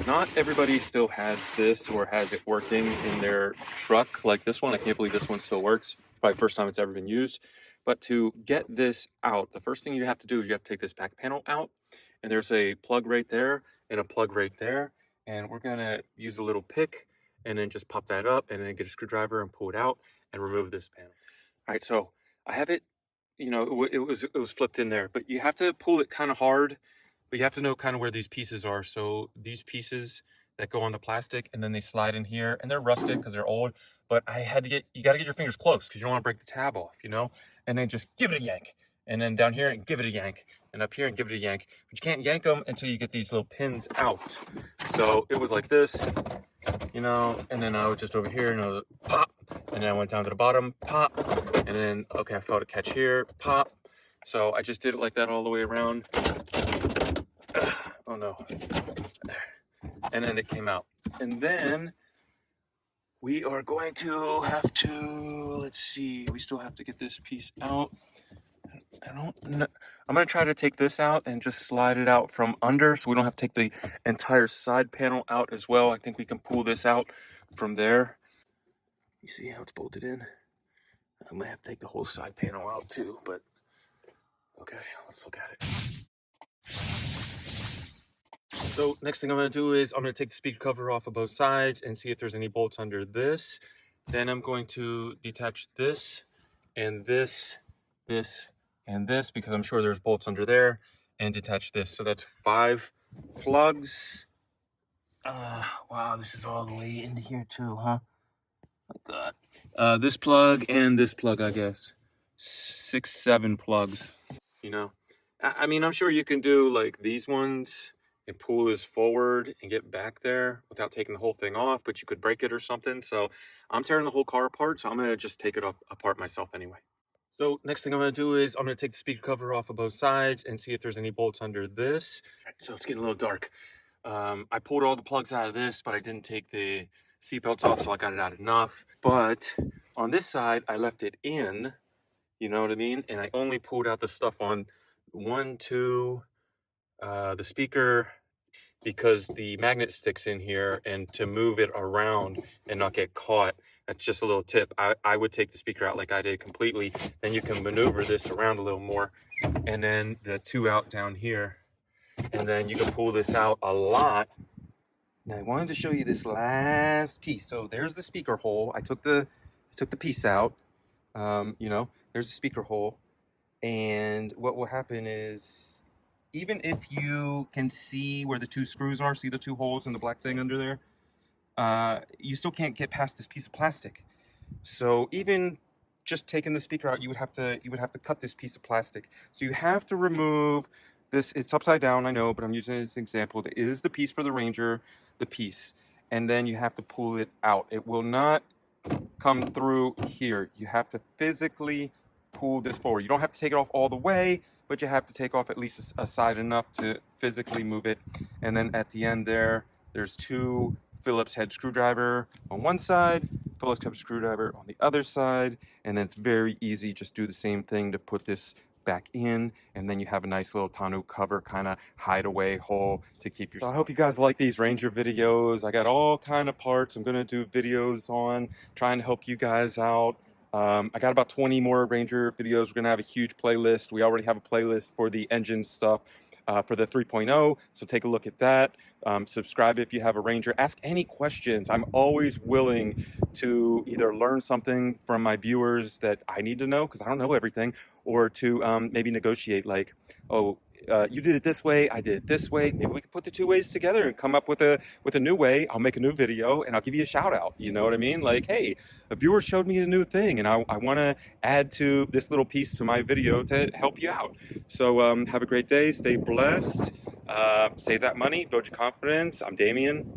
not everybody still has this or has it working in their truck like this one. I can't believe this one still works. It's probably the first time it's ever been used. But to get this out, the first thing you have to do is you have to take this back panel out, and there's a plug right there and a plug right there. And we're gonna use a little pick and then just pop that up and then get a screwdriver and pull it out and remove this panel. All right, so I have it, you know, it was flipped in there, but you have to pull it kind of hard, but you have to know kind of where these pieces are. So these pieces that go on the plastic and then they slide in here, and they're rusted because they're old, but I had to you got to get your fingers close because you don't want to break the tab off, you know, and then just give it a yank. And then down here and give it a yank, and up here and give it a yank. But you can't yank them until you get these little pins out. So it was like this, you know, and then I was just over here and I was pop, and then I went down to the bottom, pop, and then, okay, I felt a catch here, pop. So I just did it like that all the way around. Oh no, there. And then it came out. And then we are going to have to, let's see, we still have to get this piece out. I don't know. I'm going to try to take this out and just slide it out from under so we don't have to take the entire side panel out as well. I think we can pull this out from there. You see how it's bolted in? I might have to take the whole side panel out too, but okay, let's look at it. So next thing I'm going to do is I'm going to take the speaker cover off of both sides and see if there's any bolts under this. Then I'm going to detach this and this, and this, because I'm sure there's bolts under there, and detach this. So that's 5 plugs. Wow, this is all the way into here too, huh? My God. This plug and this plug, I guess. 6, 7 plugs, you know. I mean, I'm sure you can do like these ones and pull this forward and get back there without taking the whole thing off, but you could break it or something. So I'm tearing the whole car apart, so I'm gonna just take it apart myself anyway. So next thing I'm going to do is I'm going to take the speaker cover off of both sides and see if there's any bolts under this. So it's getting a little dark. I pulled all the plugs out of this, but I didn't take the seat belts off, so I got it out enough. But on this side, I left it in, you know what I mean? And I only pulled out the stuff on 1, 2, the speaker, because the magnet sticks in here, and to move it around and not get caught, that's just a little tip. I would take the speaker out like I did completely. Then you can maneuver this around a little more. And then the 2 out down here. And then you can pull this out a lot. Now I wanted to show you this last piece. So there's the speaker hole. I took the piece out. You know, there's the speaker hole. And what will happen is, even if you can see where the 2 screws are, see the 2 holes in the black thing under there, you still can't get past this piece of plastic. So even just taking the speaker out, you would have to cut this piece of plastic. So you have to remove this. It's upside down, I know, but I'm using it as an example. That is the piece for the Ranger, the piece, and then you have to pull it out. It will not come through here. You have to physically pull this forward. You don't have to take it off all the way, but you have to take off at least a side enough to physically move it. And then at the end there's 2 Phillips head screwdriver on one side, Phillips head screwdriver on the other side, and then it's very easy. Just do the same thing to put this back in, and then you have a nice little tonneau cover kind of hideaway hole to keep your. So I hope you guys like these Ranger videos. I got all kind of parts I'm gonna do videos on, trying to help you guys out. I got about 20 more Ranger videos. We're gonna have a huge playlist. We already have a playlist for the engine stuff. For the 3.0, so take a look at that. Subscribe if you have a Ranger. Ask any questions. I'm always willing to either learn something from my viewers that I need to know, because I don't know everything, or to maybe negotiate, like, oh, you did it this way, I did it this way. Maybe we can put the 2 ways together and come up with a new way. I'll make a new video and I'll give you a shout out. You know what I mean? Like, hey, a viewer showed me a new thing and I want to add to this little piece to my video to help you out. So have a great day. Stay blessed. Save that money. Build your confidence. I'm Damien.